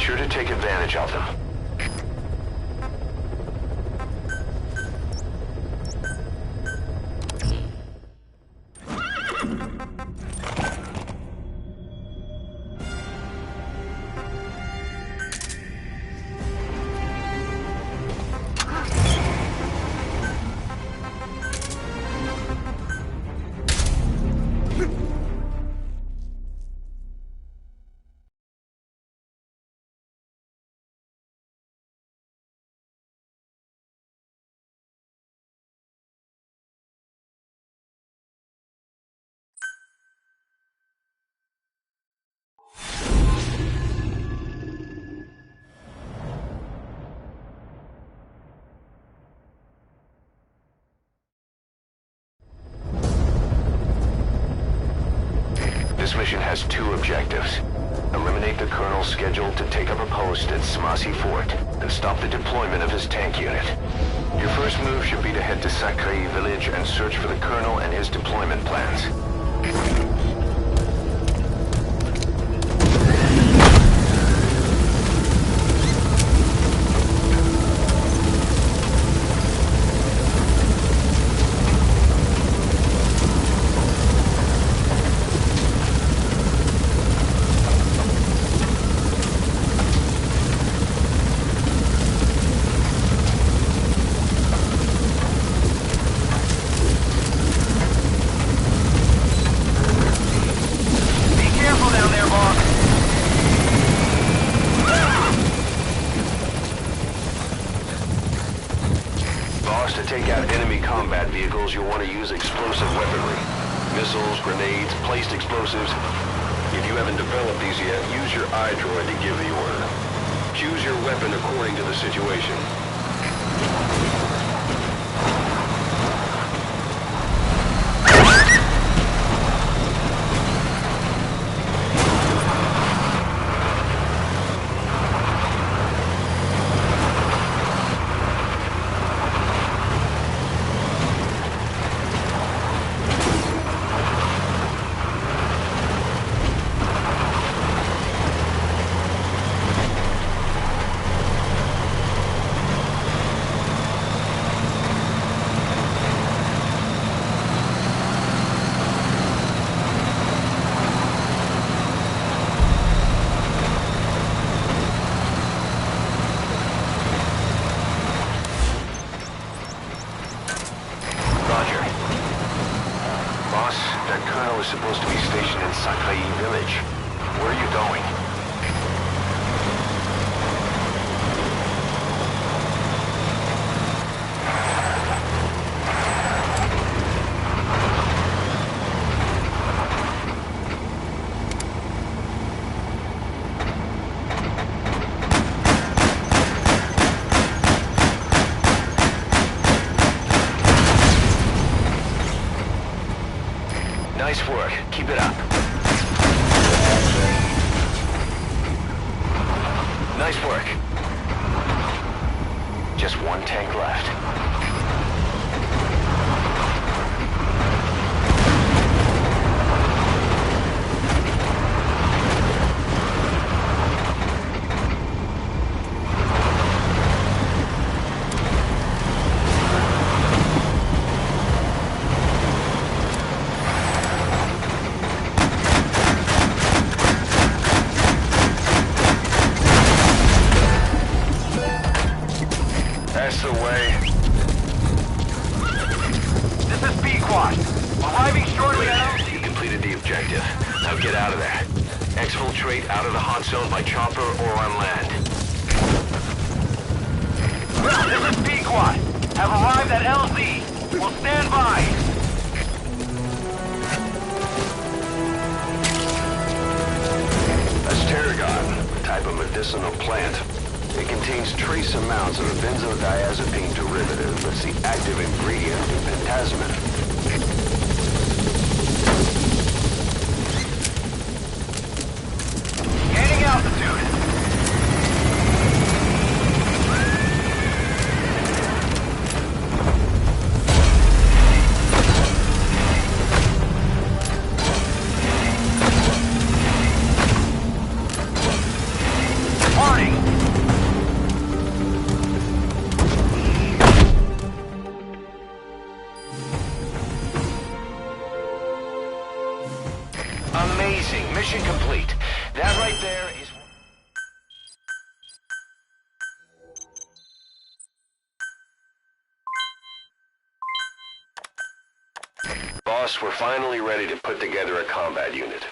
sure to take advantage of them. This mission has two objectives. Eliminate the Colonel scheduled to take up a post at Smasi Fort and stop the deployment of his tank unit. Your first move should be to head to Sakai village and search for the Colonel and his deployment plans. To take out enemy combat vehicles, you'll want to use explosive weaponry. Missiles, grenades, placed explosives. If you haven't developed these yet, use your iDroid to give the order. Choose your weapon according to the situation. That Colonel is supposed to be stationed in Sakai village. Where are you going? Nice work. Keep it up. Nice work. Just one tank left. That's the way. This is Pequot. Arriving shortly out. You completed the objective. Now get out of there. Exfiltrate out of the hot zone by chopper or on land. This is Pequot. Have arrived at LZ. We'll stand by. That's tarragon, a type of medicinal plant. It contains trace amounts of a benzodiazepine derivative, but it's the active ingredient in pentasmin. Gaining altitude. Party. Boss, we're finally ready to put together a combat unit.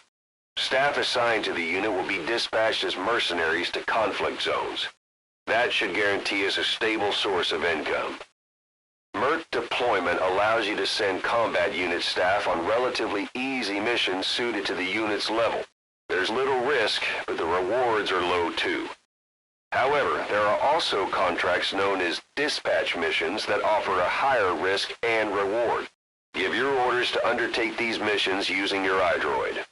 Staff assigned to the unit will be dispatched as mercenaries to conflict zones. That should guarantee us a stable source of income. MERT deployment allows you to send combat unit staff on relatively easy missions suited to the unit's level. There's little risk, but the rewards are low too. However, there are also contracts known as dispatch missions that offer a higher risk and reward. Give your orders to undertake these missions using your iDroid.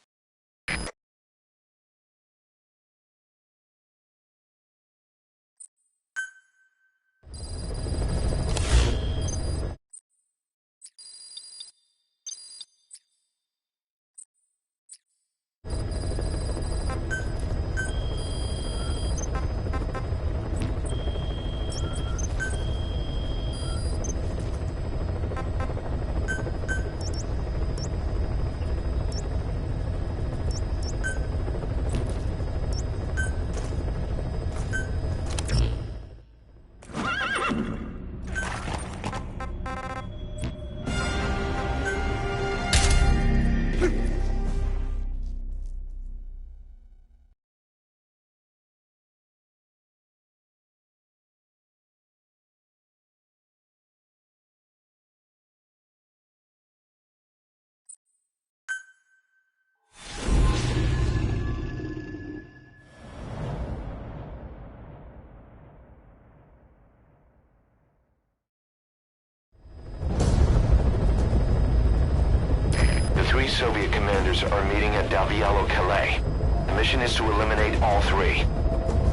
Three Soviet commanders are meeting at Dalvialo, Calais. The mission is to eliminate all three.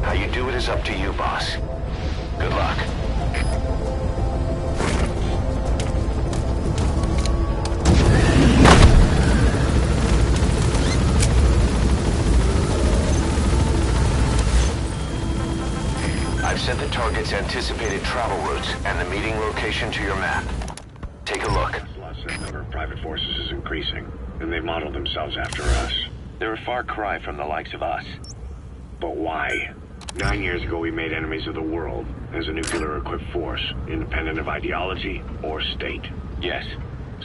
How you do it is up to you, boss. Good luck. I've sent the target's anticipated travel routes and the meeting location to your map. Take a look. The number of private forces is increasing, and they've modeled themselves after us. They're a far cry from the likes of us. But why? 9 years ago, we made enemies of the world as a nuclear-equipped force, independent of ideology or state. Yes.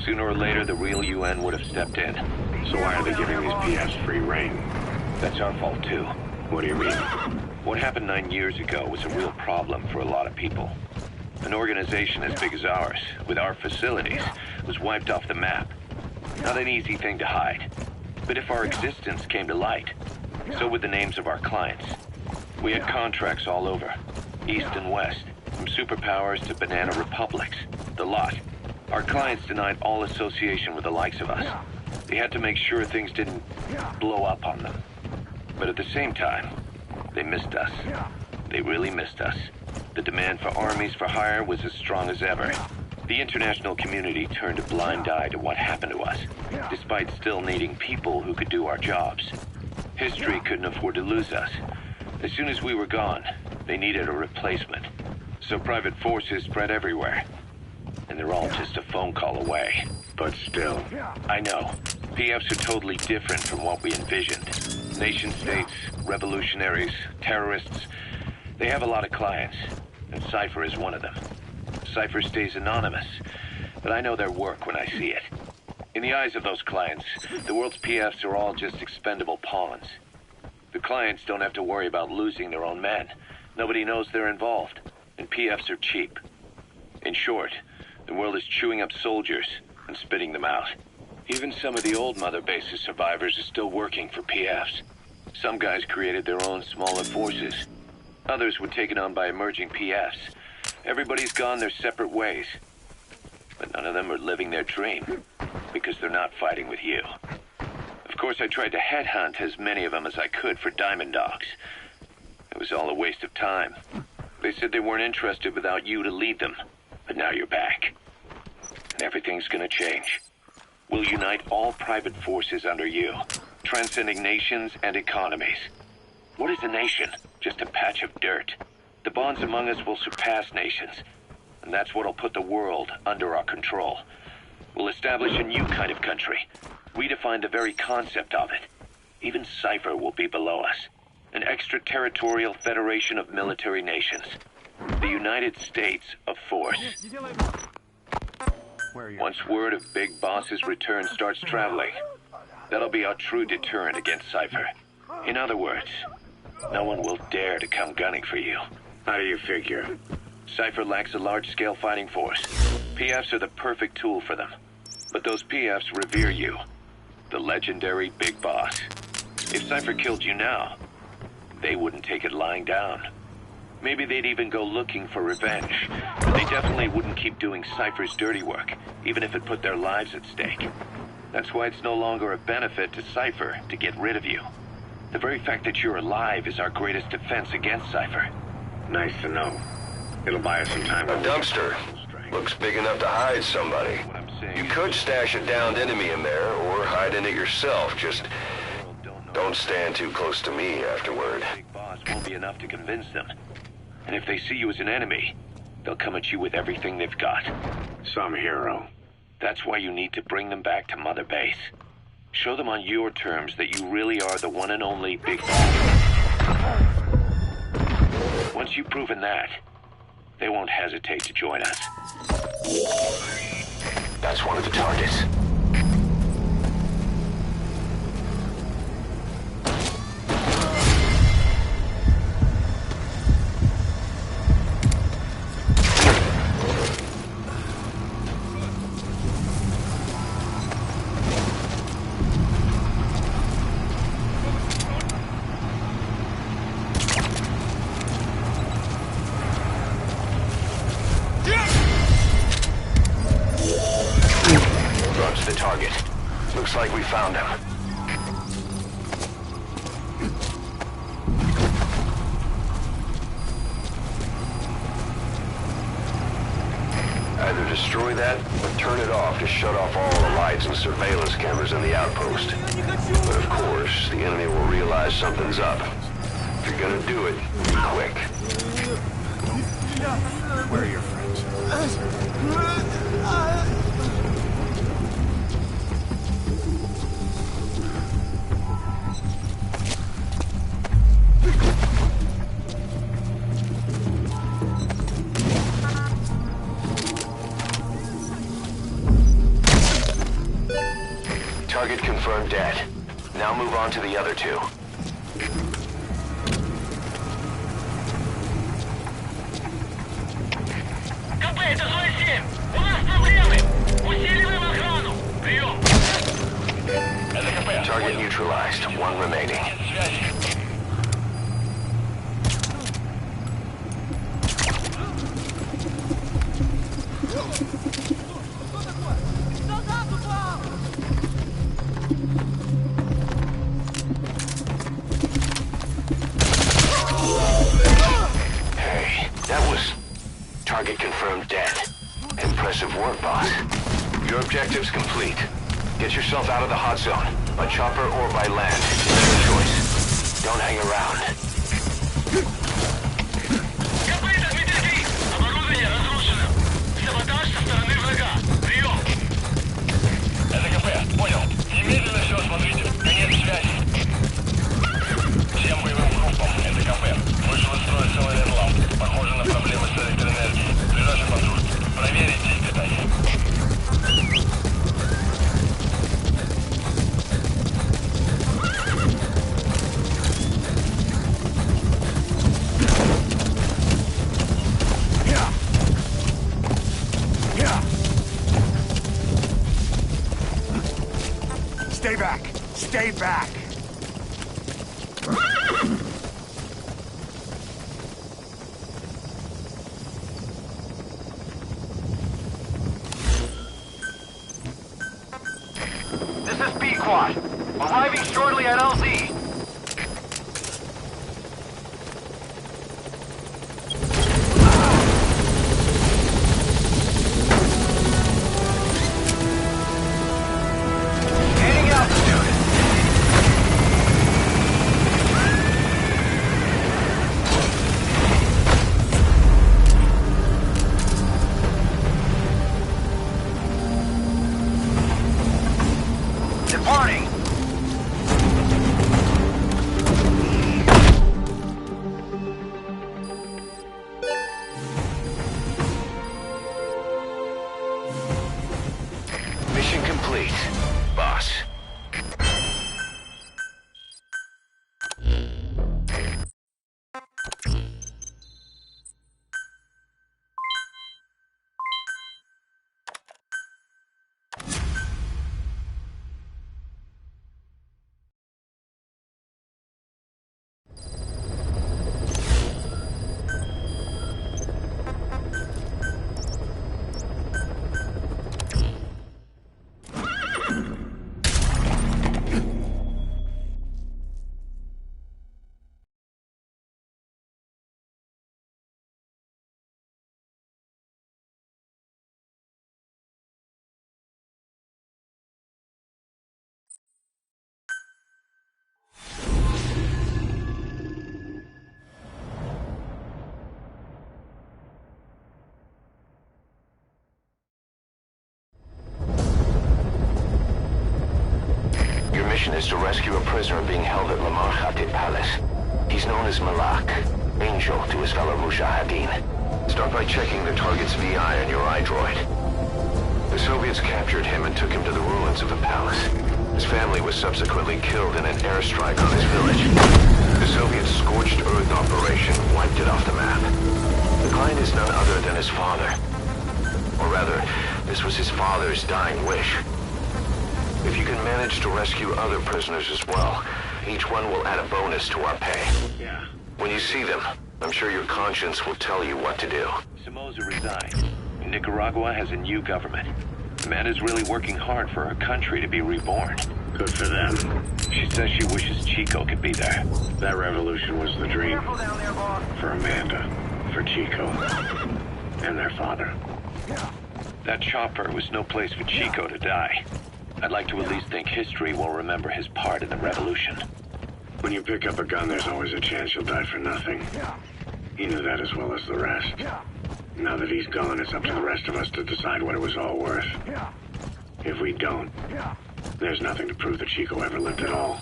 Sooner or later, the real UN would have stepped in. So why are they giving these PFs free rein? That's our fault, too. What do you mean? What happened 9 years ago was a real problem for a lot of people. An organization as big as ours, with our facilities, was wiped off the map. Not an easy thing to hide. But if our existence came to light, so would the names of our clients. We had contracts all over, east and west, from superpowers to banana republics, the lot. Our clients denied all association with the likes of us. They had to make sure things didn't blow up on them. But at the same time, they missed us. They really missed us. The demand for armies for hire was as strong as ever. The international community turned a blind eye to what happened to us, despite still needing people who could do our jobs. History couldn't afford to lose us. As soon as we were gone, they needed a replacement. So private forces spread everywhere. And they're all just a phone call away. But still. I know. PFs are totally different from what we envisioned. Nation-states, revolutionaries, terrorists. They have a lot of clients, and Cypher is one of them. Cypher stays anonymous, but I know their work when I see it. In the eyes of those clients, the world's PFs are all just expendable pawns. The clients don't have to worry about losing their own men. Nobody knows they're involved, and PFs are cheap. In short, the world is chewing up soldiers and spitting them out. Even some of the old Mother Base's survivors are still working for PFs. Some guys created their own smaller forces. Others were taken on by emerging PFs. Everybody's gone their separate ways. But none of them are living their dream, because they're not fighting with you. Of course, I tried to headhunt as many of them as I could for Diamond Dogs. It was all a waste of time. They said they weren't interested without you to lead them. But now you're back. And everything's gonna change. We'll unite all private forces under you, transcending nations and economies. What is a nation? Just a patch of dirt. The bonds among us will surpass nations, and that's what'll put the world under our control. We'll establish a new kind of country, redefine the very concept of it. Even Cypher will be below us, an extraterritorial federation of military nations. The United States of Force. Once word of Big Boss's return starts traveling, that'll be our true deterrent against Cypher. In other words, no one will dare to come gunning for you. How do you figure? Cypher lacks a large-scale fighting force. PFs are the perfect tool for them. But those PFs revere you, the legendary Big Boss. If Cypher killed you now, they wouldn't take it lying down. Maybe they'd even go looking for revenge. But they definitely wouldn't keep doing Cypher's dirty work, even if it put their lives at stake. That's why it's no longer a benefit to Cypher to get rid of you. The very fact that you're alive is our greatest defense against Cypher. Nice to know. It'll buy us some time. A dumpster. Looks big enough to hide somebody. What I'm saying You is, could stash a downed enemy in there, or hide in it yourself. Just don't stand too close to me afterward. Big Boss won't be enough to convince them. And if they see you as an enemy, they'll come at you with everything they've got. Some hero. That's why you need to bring them back to Mother Base. Show them on your terms that you really are the one and only Big Boss. Once you've proven that, they won't hesitate to join us. That's one of the targets. The target. Looks like we found him. Either destroy that or turn it off to shut off all the lights and surveillance cameras in the outpost. But of course, the enemy will realize something's up. If you're gonna do it, be quick. Where are your friends? Target confirmed dead. Now move on to the other two. КП, это зона 7. У нас проблемы. Усиливаем охрану. Прием. Это КП. Target neutralized. One remaining. Связи. Hey, that was... Target confirmed dead. Impressive work, boss. Your objective's complete. Get yourself out of the hot zone. By chopper or by land. It's your choice. Don't hang around. КП, это Дмитрий. Оборудование разрушено. Саботаж со стороны врага. Прием. Это КП. Понял. Немедленно все осмотрите. Конец связи. Всем боевым группам. Это КП. Вышел из строя целый ламп. Похоже на проблемы с электроэнергией. Ближайший патруль. Проверите питание. Stay back! Stay back! This is B-Quad. Arriving shortly at LZ. Gaining altitude. Departing. is to rescue a prisoner being held at Maitre-Riku Palace. He's known as Malak, Angel to his fellow Mujahideen. Start by checking the target's VI on your iDroid. The Soviets captured him and took him to the ruins of the palace. His family was subsequently killed in an airstrike on his village. The Soviet scorched earth operation wiped it off the map. The client is none other than his father. Or rather, this was his father's dying wish. If you can manage to rescue other prisoners as well, each one will add a bonus to our pay. Yeah. When you see them, I'm sure your conscience will tell you what to do. Somoza resigned. Nicaragua has a new government. Amanda's really working hard for her country to be reborn. Good for them. She says she wishes Chico could be there. That revolution was the dream. For Amanda, for Chico, and their father. That chopper was no place for Chico to die. I'd like to at least think history will remember his part in the revolution. When you pick up a gun, there's always a chance you'll die for nothing. He knew that as well as the rest. Now that he's gone, it's up to the rest of us to decide what it was all worth. If we don't, there's nothing to prove that Chico ever lived at all.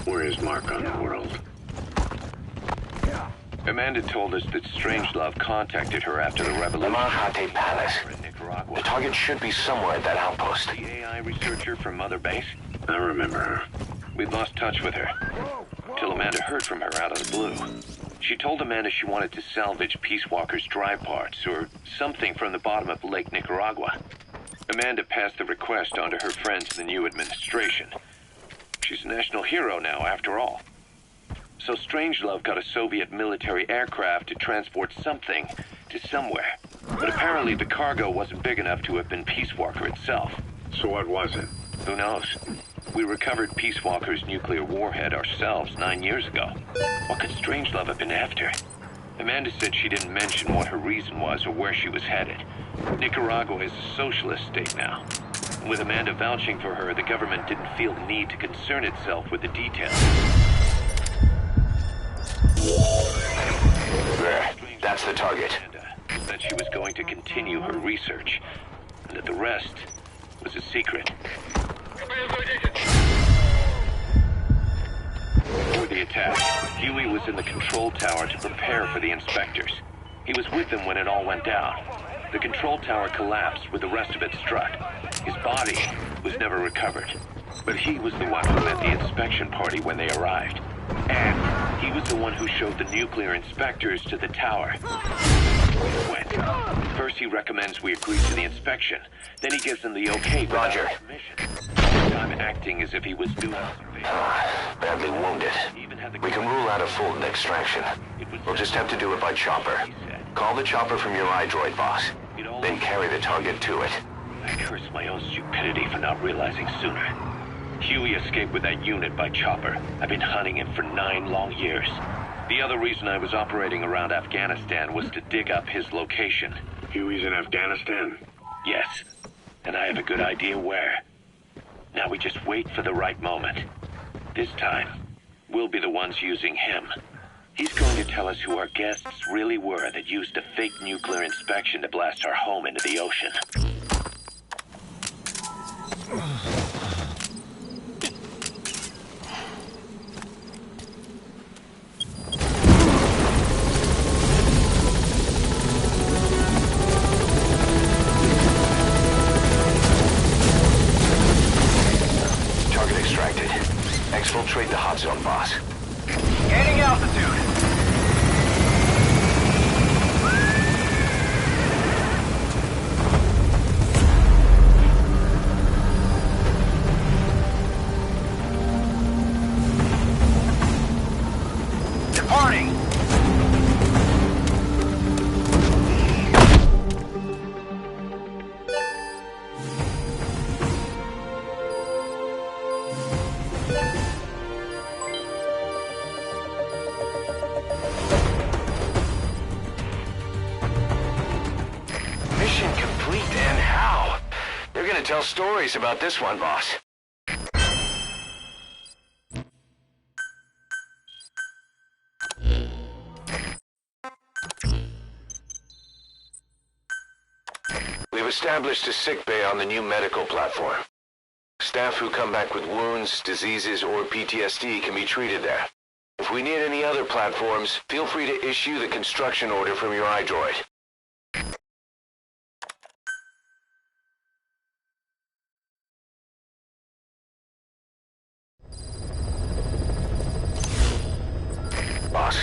We're his mark on the world. Amanda told us that Strangelove contacted her after the The revolution Maitre-Riku Palace. in Nicaragua. The target should be somewhere at that outpost. The AI researcher from Mother Base? I remember her. We'd lost touch with her, till Amanda heard from her out of the blue. She told Amanda she wanted to salvage Peace Walker's drive parts, or something from the bottom of Lake Nicaragua. Amanda passed the request on to her friends in the new administration. She's a national hero now, after all. So Strangelove got a Soviet military aircraft to transport something to somewhere. But apparently the cargo wasn't big enough to have been Peace Walker itself. So what was it? Who knows? We recovered Peace Walker's nuclear warhead ourselves 9 years ago. What could Strangelove have been after? Amanda said she didn't mention what her reason was or where she was headed. Nicaragua is a socialist state now. With Amanda vouching for her, the government didn't feel the need to concern itself with the details. There, that's the target. Amanda said she was going to continue her research, and that the rest was a secret. Before the attack, Huey was in the control tower to prepare for the inspectors. He was with them when it all went down. The control tower collapsed with the rest of it struck. His body was never recovered, but he was the one who met the inspection party when they arrived. And he was the one who showed the nuclear inspectors to the tower. Went. First he recommends we agree to the inspection, then he gives them the okay without Roger. permission. I'm acting as if he was doing something. Badly wounded. We can rule out a full extraction. We'll just have to do it by chopper. Call the chopper from your iDroid, boss. Then carry the target to it. I curse my own stupidity for not realizing sooner. Huey escaped with that unit by chopper. I've been hunting him for 9 long years. The other reason I was operating around Afghanistan was to dig up his location. Huey's in Afghanistan? Yes, and I have a good idea where. Now we just wait for the right moment. This time, we'll be the ones using him. He's going to tell us who our guests really were that used a fake nuclear inspection to blast our home into the ocean. Target extracted. Exfiltrate the hot zone, boss. Gaining altitude. Departing. Mission complete, and how? They're gonna tell stories about this one, boss. We've established a sickbay on the new medical platform. Staff who come back with wounds, diseases, or PTSD can be treated there. If we need any other platforms, feel free to issue the construction order from your iDroid. Boss,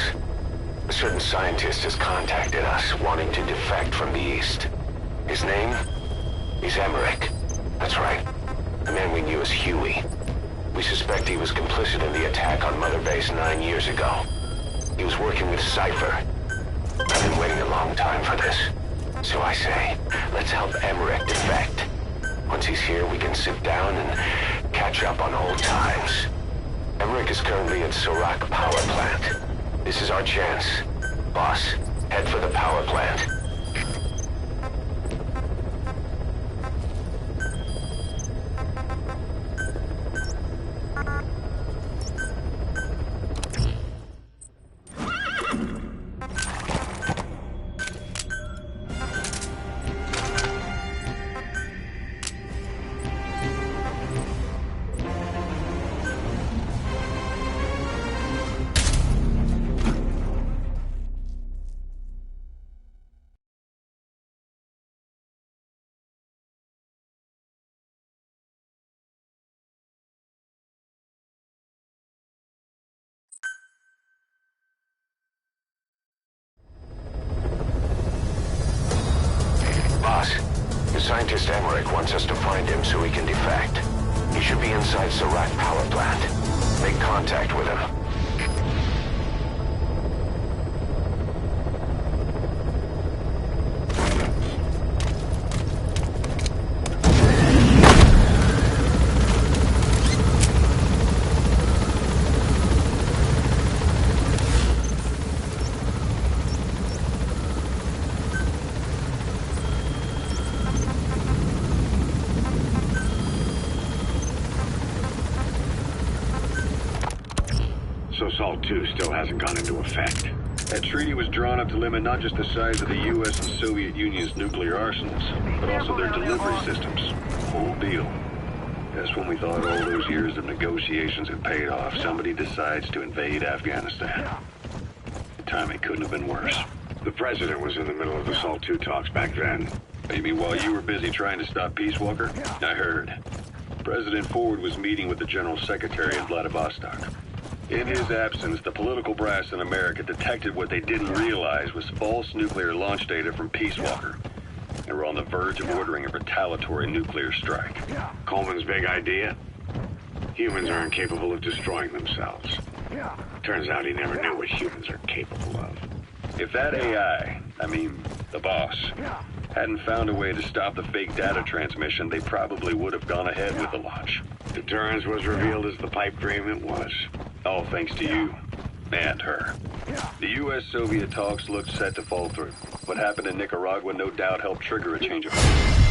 a certain scientist has contacted us, wanting to defect from the East. His name? He's Emmerich. That's right. The man we knew as Huey. We suspect he was complicit in the attack on Mother Base 9 years ago. He was working with Cypher. I've been waiting a long time for this. So I say, let's help Emmerich defect. Once he's here, we can sit down and catch up on old times. Emmerich is currently at Serac Power Plant. This is our chance. Boss, head for the power plant. The scientist Emmerich wants us to find him so he can defect. He should be inside Serac Power Plant. Make contact with him. So SALT 2 still hasn't gone into effect. That treaty was drawn up to limit not just the size of the U.S. and Soviet Union's nuclear arsenals, but also their delivery systems. Whole deal. That's when we thought all those years of negotiations had paid off. Somebody decides to invade Afghanistan. The timing couldn't have been worse. The president was in the middle of the SALT 2 talks back then. Maybe while you were busy trying to stop Peace Walker? I heard. President Ford was meeting with the General Secretary in Vladivostok. In his absence, the political brass in America detected what they didn't realize was false nuclear launch data from Peace Walker. They were on the verge of ordering a retaliatory nuclear strike. Coleman's big idea? Humans are incapable of destroying themselves. Turns out he never knew what humans are capable of. If that AI, the boss, hadn't found a way to stop the fake data transmission, they probably would have gone ahead with the launch. Deterrence was revealed as the pipe dream it was. All thanks to you. And her. The U.S.-Soviet talks looked set to fall through. What happened in Nicaragua no doubt helped trigger a change of heart.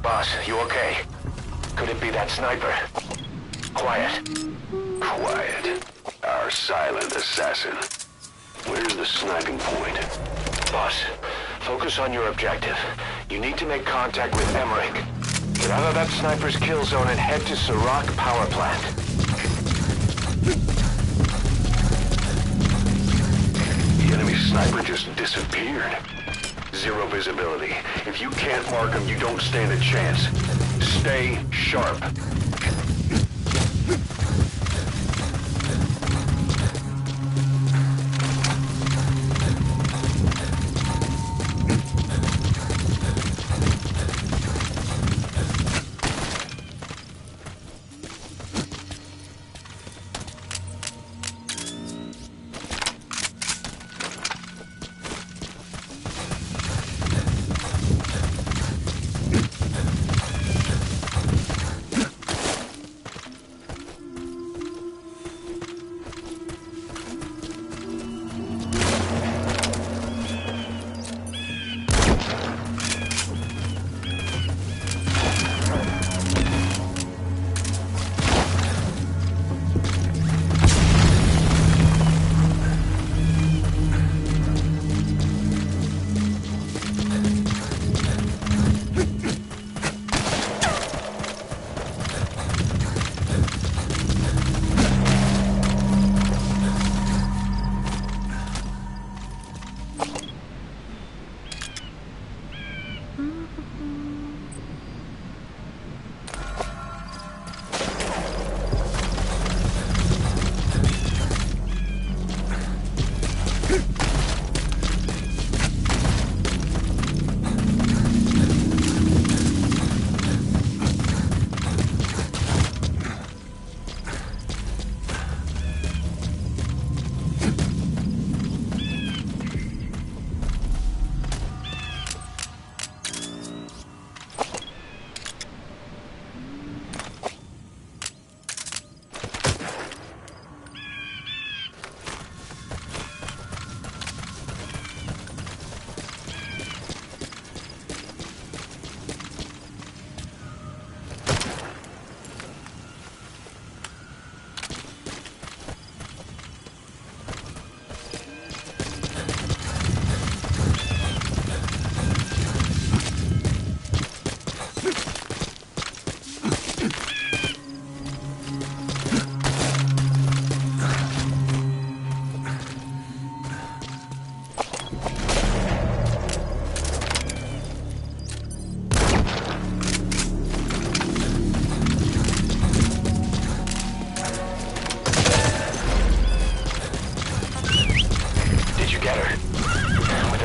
Boss, you okay? Could it be that sniper? Quiet. Quiet. Our silent assassin. Where's the sniping point? Boss, focus on your objective. You need to make contact with Emmerich. Get out of that sniper's kill zone and head to Serac Power Plant. The enemy sniper just disappeared. Zero visibility. If you can't mark him, you don't stand a chance. Stay sharp.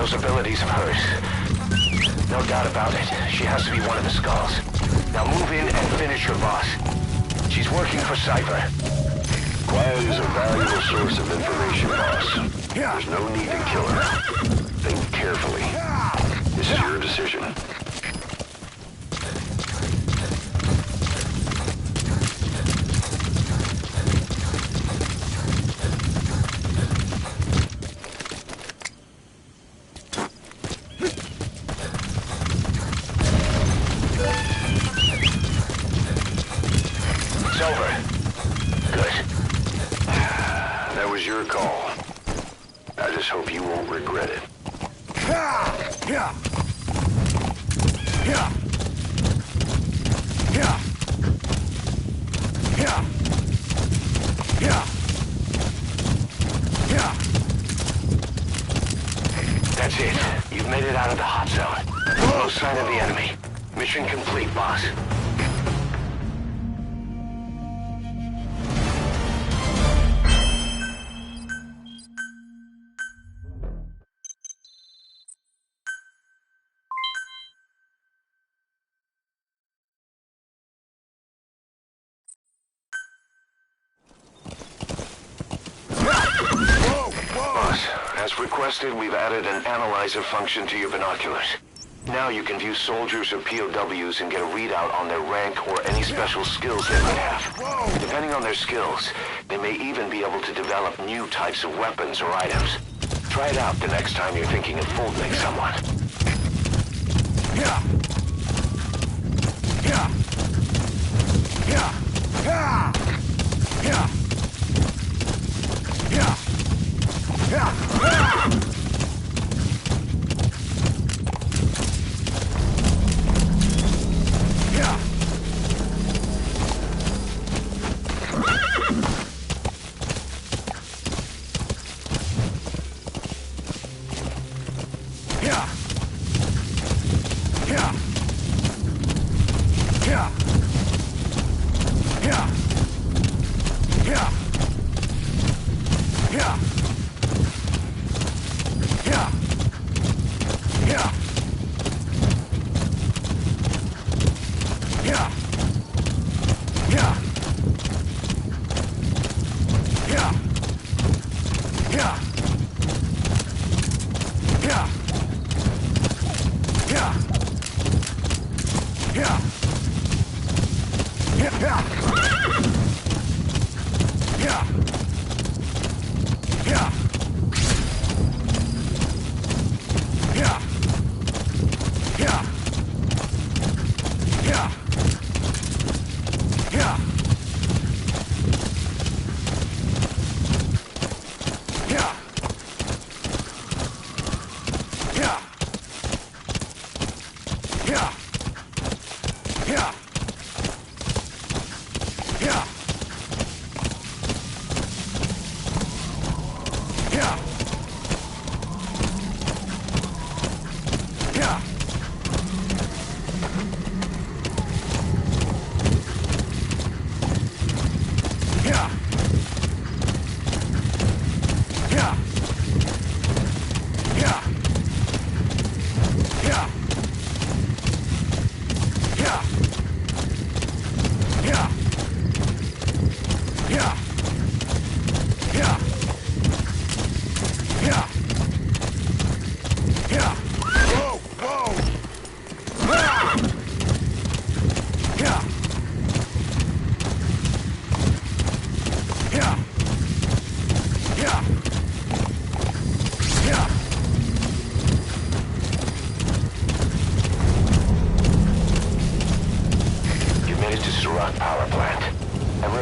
those abilities of hers. No doubt about it. She has to be one of the Skulls. Now move in and finish your boss. She's working for Cypher. Quiet is a valuable source of information, boss. There's no need to kill her. Think carefully. This is your decision. It's over. Good. That was your call. I just hope you won't regret it. That's it. You've made it out of the hot zone. No sign of the enemy. Mission complete, boss. Boss, as requested, we've added an analyzer function to your binoculars. Now you can view soldiers or POWs and get a readout on their rank or any special skills they might have. Depending on their skills, they may even be able to develop new types of weapons or items. Try it out the next time you're thinking of folding someone.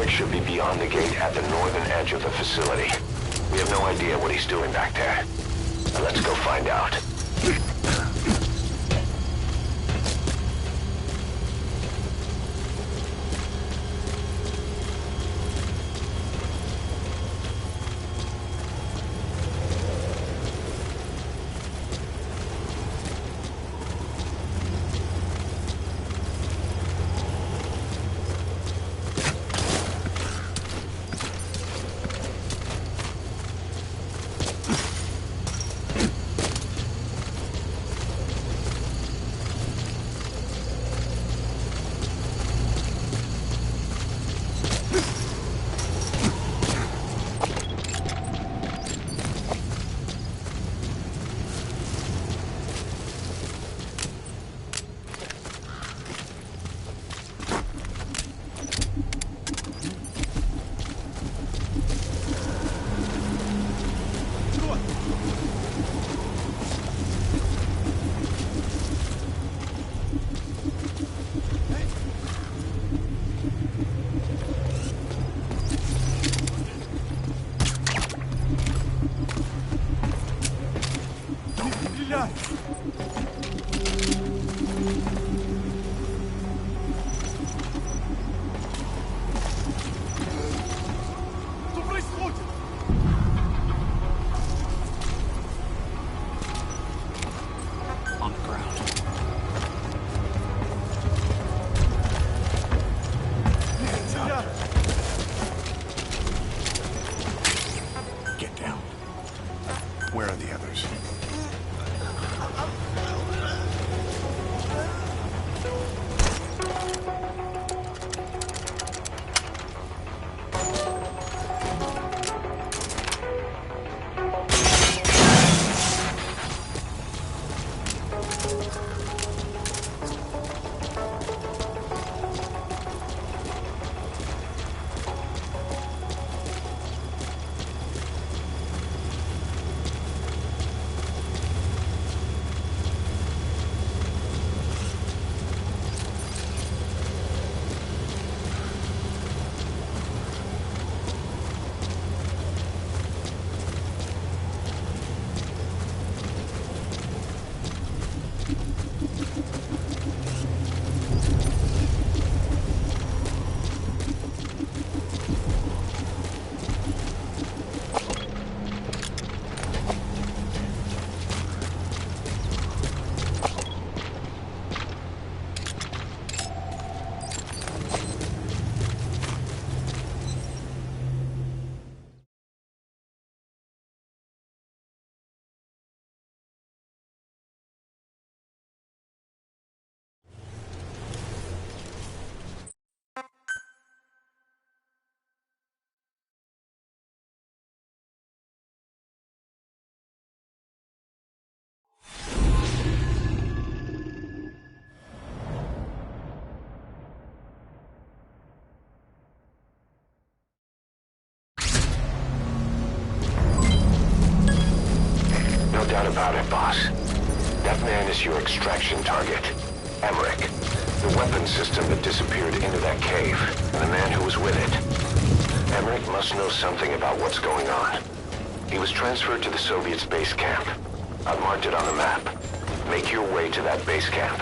Should be beyond the gate at the northern edge of the facility. We have no idea what he's doing back there. Let's go find out. стреляй! Что происходит? On the ground. Get down. Where are the others? No doubt about it, boss. That man is your extraction target. Emmerich. The weapon system that disappeared into that cave, and the man who was with it. Emmerich must know something about what's going on. He was transferred to the Soviets' base camp. I've marked it on the map. Make your way to that base camp.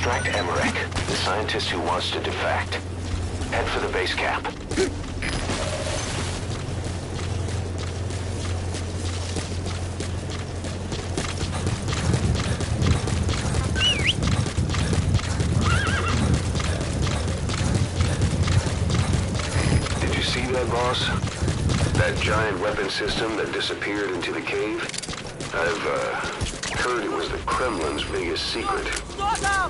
Extract Emmerich, the scientist who wants to defect. Head for the base camp. Did you see that, boss? That giant weapon system that disappeared into the cave? I've heard it was the Kremlin's biggest secret.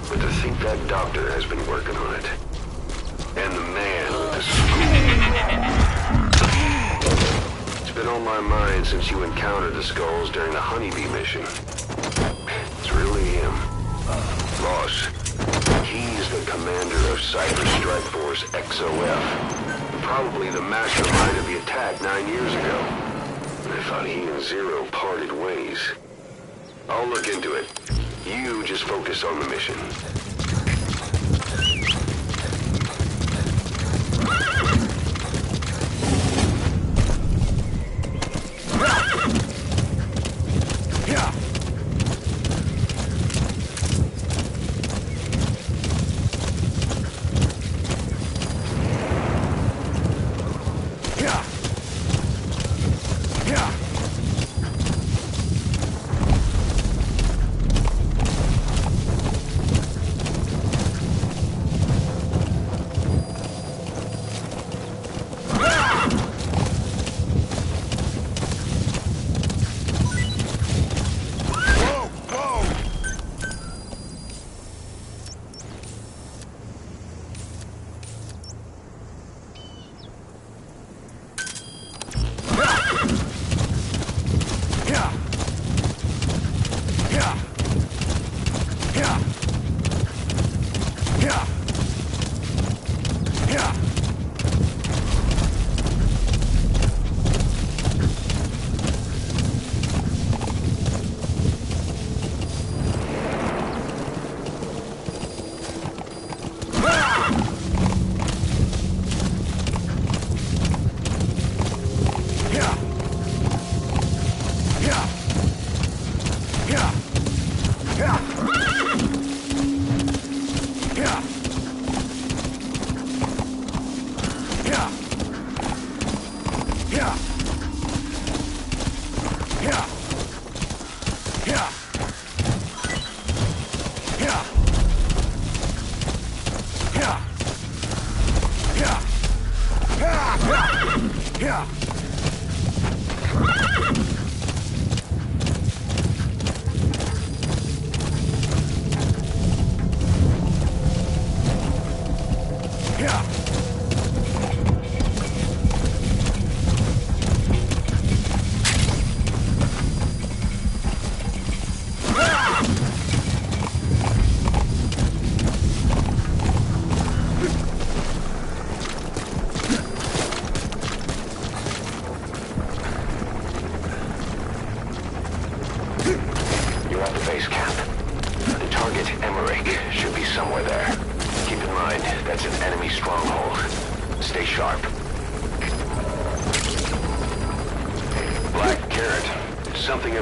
But to think that doctor has been working on it. And the man with the skull. It's been on my mind since you encountered the skulls during the honeybee mission. It's really him. Boss, he's the commander of Cyber Strike Force XOF. Probably the mastermind of the attack 9 years ago. I thought he and Zero parted ways. I'll look into it. You just focus on the mission.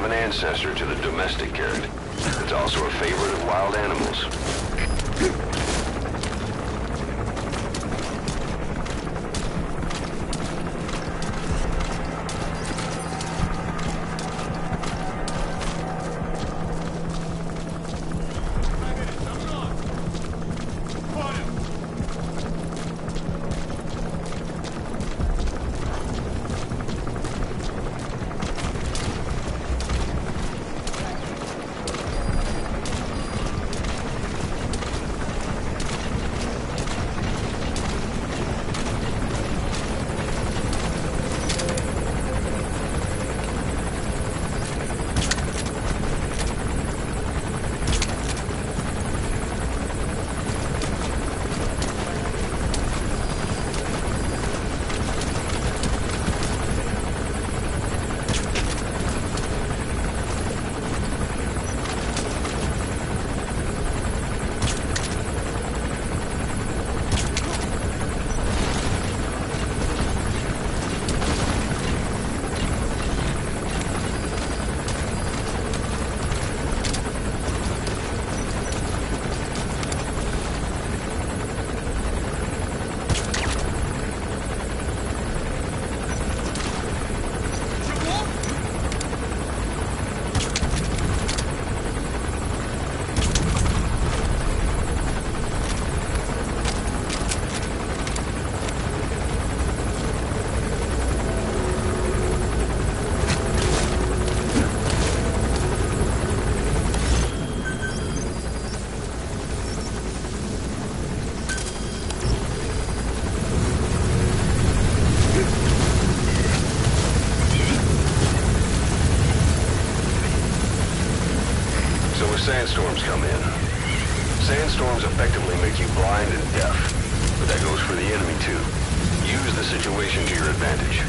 Ancestor to the domestic carrot. It's also a favorite of wild animals. make you blind and deaf. But that goes for the enemy too. Use the situation to your advantage.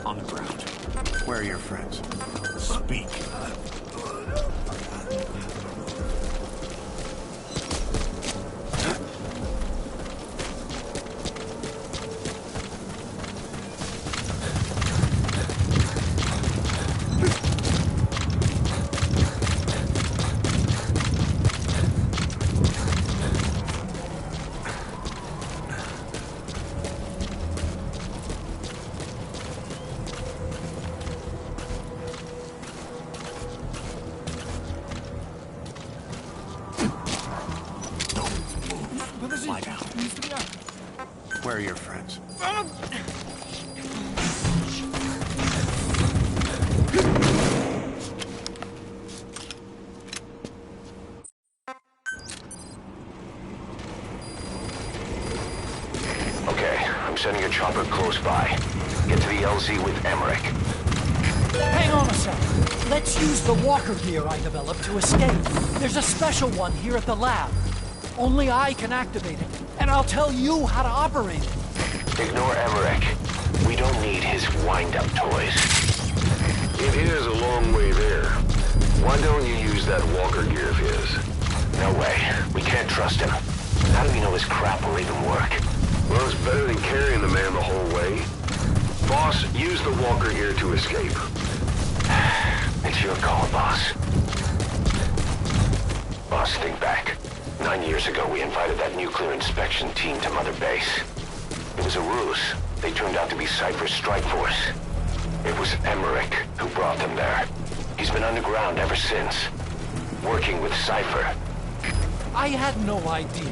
On the ground. Where are your friends? Speak. Lie down. Where are your friends? Okay, I'm sending a chopper close by. Get to the LZ with Emmerich. Hang on a sec. Let's use the walker gear I developed to escape. There's a special one here at the lab. Only I can activate it, and I'll tell you how to operate it. Ignore Emmerich. We don't need his wind-up toys. It is a long way there. Why don't you use that walker gear of his? No way. We can't trust him. How do we know his crap will even work? Well, it's better than carrying the man the whole way. Boss, use the walker gear to escape. It's your call, boss. Boss, think back. 9 years ago, we invited that nuclear inspection team to Mother Base. It was a ruse. They turned out to be Cypher's strike force. It was Emmerich who brought them there. He's been underground ever since, working with Cypher. I had no idea.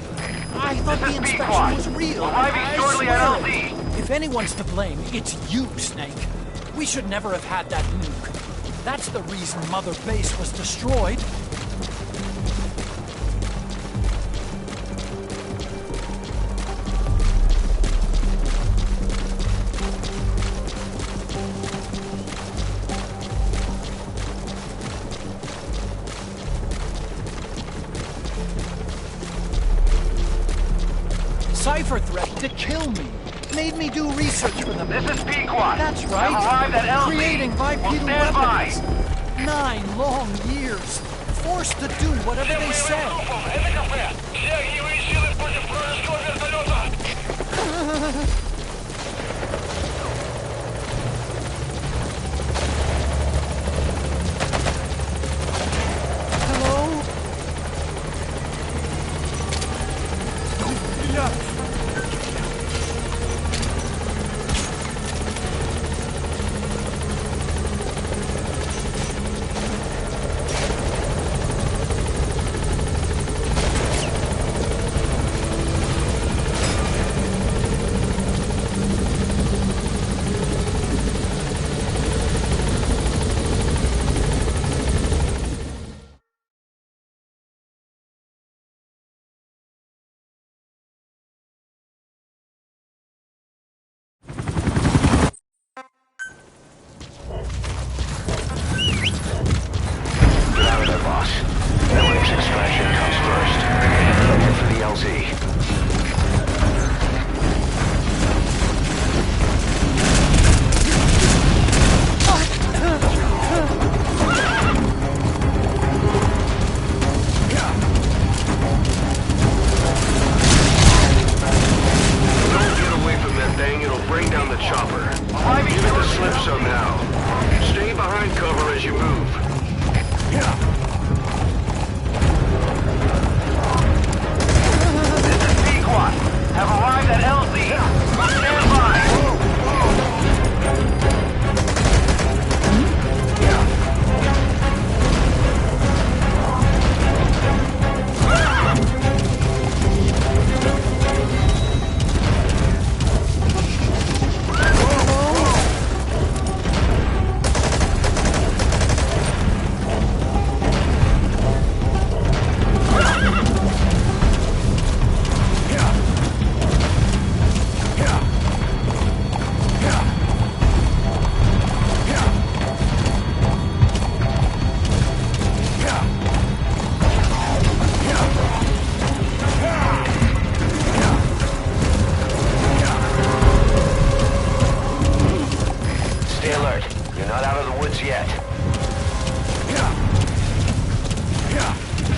I thought the inspection was real. Arriving shortly at LZ. If anyone's to blame, it's you, Snake. We should never have had that nuke. That's the reason Mother Base was destroyed. Cypher threatened to kill me. Made me do research for them. This is Pequot. That's I've right. arrived at LZ. Creating bipedal Stand by. weapons. 9 long years. Forced to do whatever they said. Hello?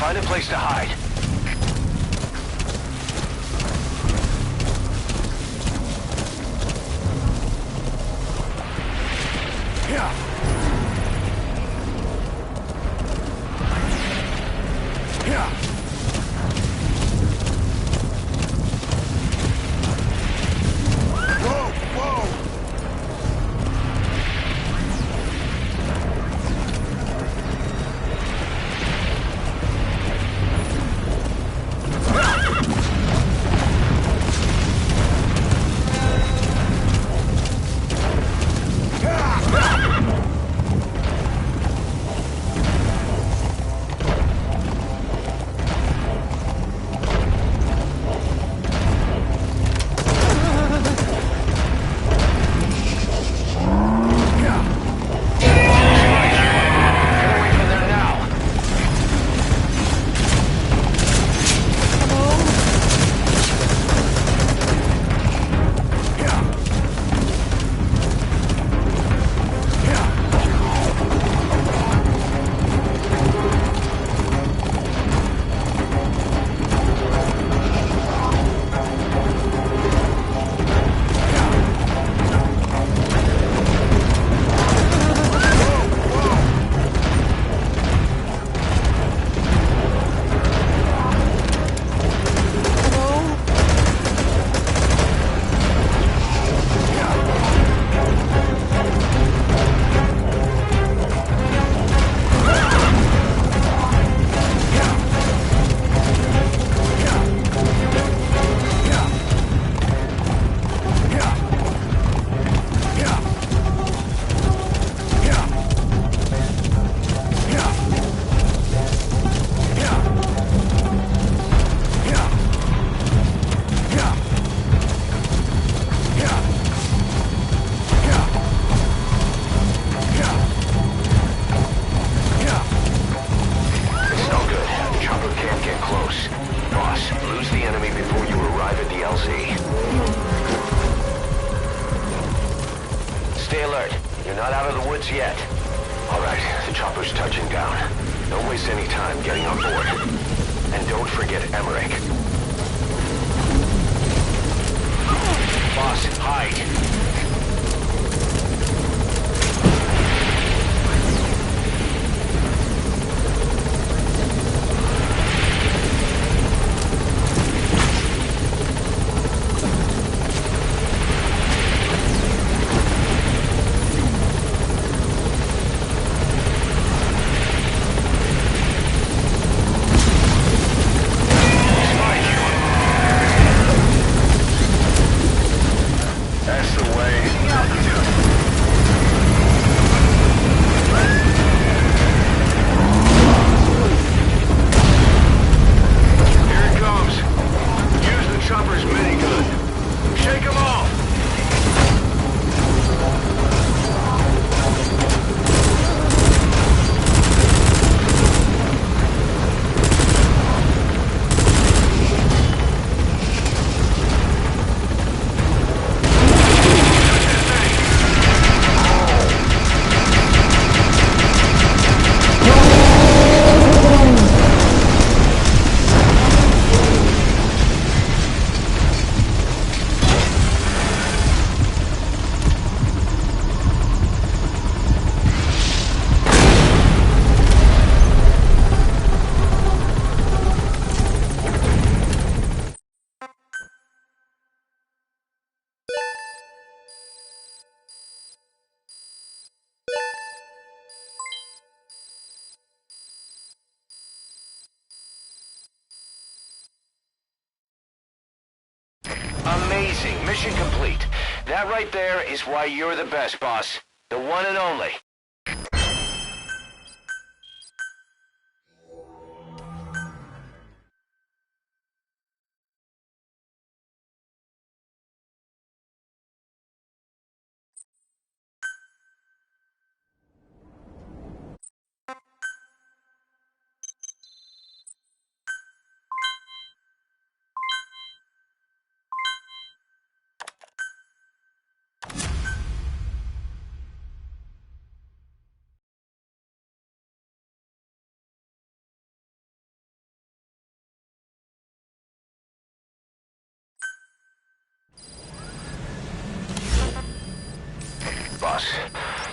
Find a place to hide. Yet. All right, the chopper's touching down. Don't waste any time getting on board. And don't forget Emmerich. Boss, hide. Amazing. Mission complete. That right there is why you're the best, boss. The one and only.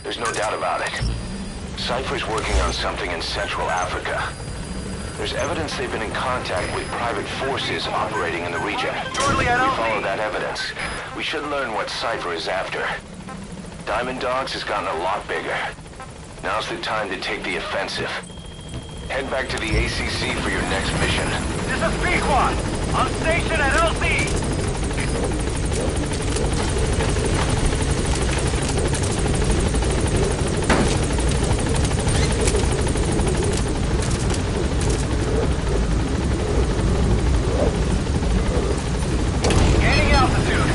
There's no doubt about it. Cypher's working on something in Central Africa. There's evidence they've been in contact with private forces operating in the region. If we follow that evidence, we should learn what Cypher is after. Diamond Dogs has gotten a lot bigger. Now's the time to take the offensive. Head back to the ACC for your next mission. This is Pequod! On station at LZ! Gaining altitude!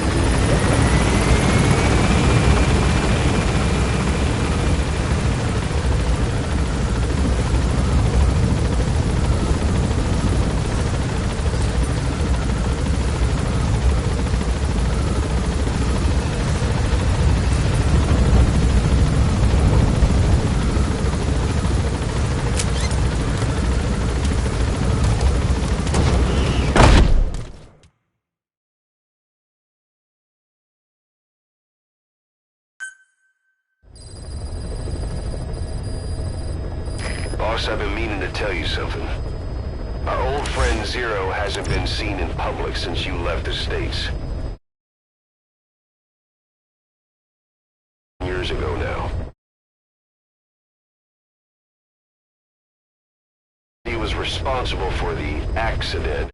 Boss, I've been meaning to tell you something. Our old friend Zero hasn't been seen in public since you left the States. Years ago now. He was responsible for the accident